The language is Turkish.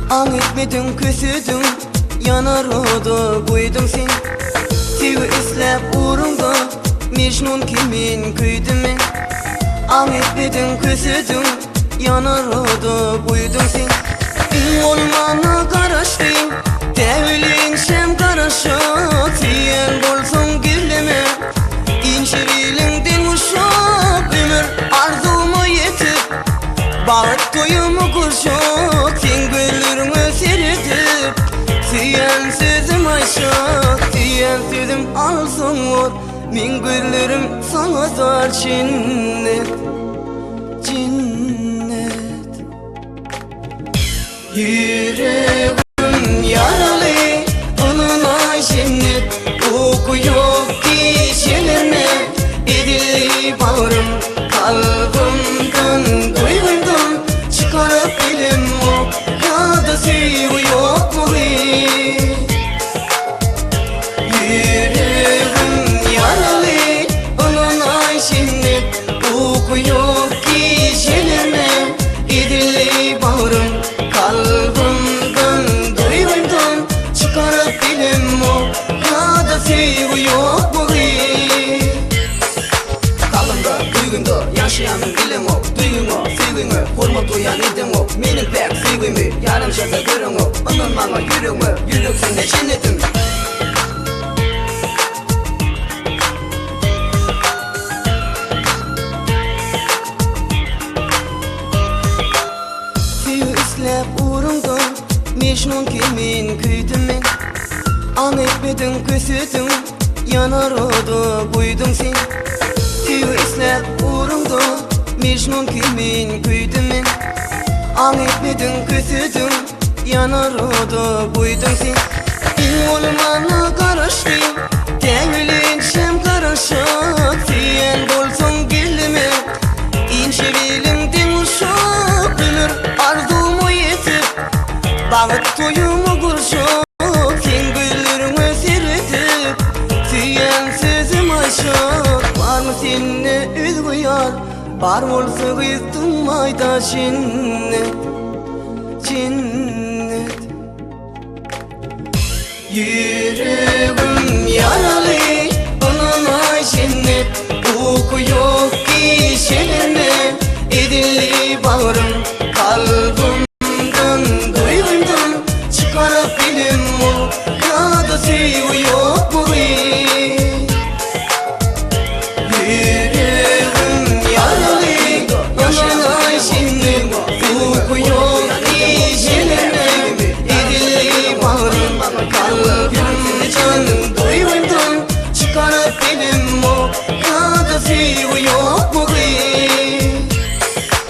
An etmedin küsüdün, yanar oda koydun sen. Tüy islep uğrunda, Mecnun kimin küydüm men. An etmedin küsüdün, yanar oda koydun sen. Olmana karaştın, devlin şem karaşak. Tiyen bolsun gizleme, İnşirilindin uşak. Ömür arzuma yetip, bağıt koyumu kurşak. Sen gülürümü seridip, tiyen sözüm aşak. Tiyen sözüm alsın var, min gülürüm sana zar cennet, cennet. Yüreğim yaralı, onunla cennet. Oku yok kişilerine, edilip ağrım kalbimden, duygumdan. Çıkarıp bilim o, ya da sevgi yok mu? Yüreğim yaralı, onunla cennet. Oku yok kişilerine, edilip ağrım kalbimden, duygumdan. Çıkarıp bilim o, ya da sevgi yok mu? Kalımda, duygumda yaşayan bilim o. Duyguma, sevgimi, hormat duyan edim o. Menin pek sevgimi, yarım şartta görün o. Onun bana yüreğimi, yürek sende cennetim. İslep uğrunda, Mecnun kimin küydüm men. An etmedin küsüdün, yanar oda koydun sen. Tüy islep uğrunda, Mecnun kimin küydüm men. An etmedin küsüdün, yanar oda koydun sen. Olmana karaştın, devlin şem karaşak. Tiyen bolsun gizleme, İnşirilindin uşak. Ömür arzumu yetip, bağıt koyumu kurşak. Sen gülürümü seridip, tiyen sözüm aşak. Var mı seninle üzgü yar, var olsa kızdın mayda cennet, cennet. Yüreğim yaralı, onunla cennet. Oku yok kişilerine, edilip ağrım kalbimden, duygumdan. Çıkarıp bilim o, ya da sevgi yok mu? Yüreğim yaralı, onunla cennet. Oku yok kişilerine, edilip ağrım kalbimden.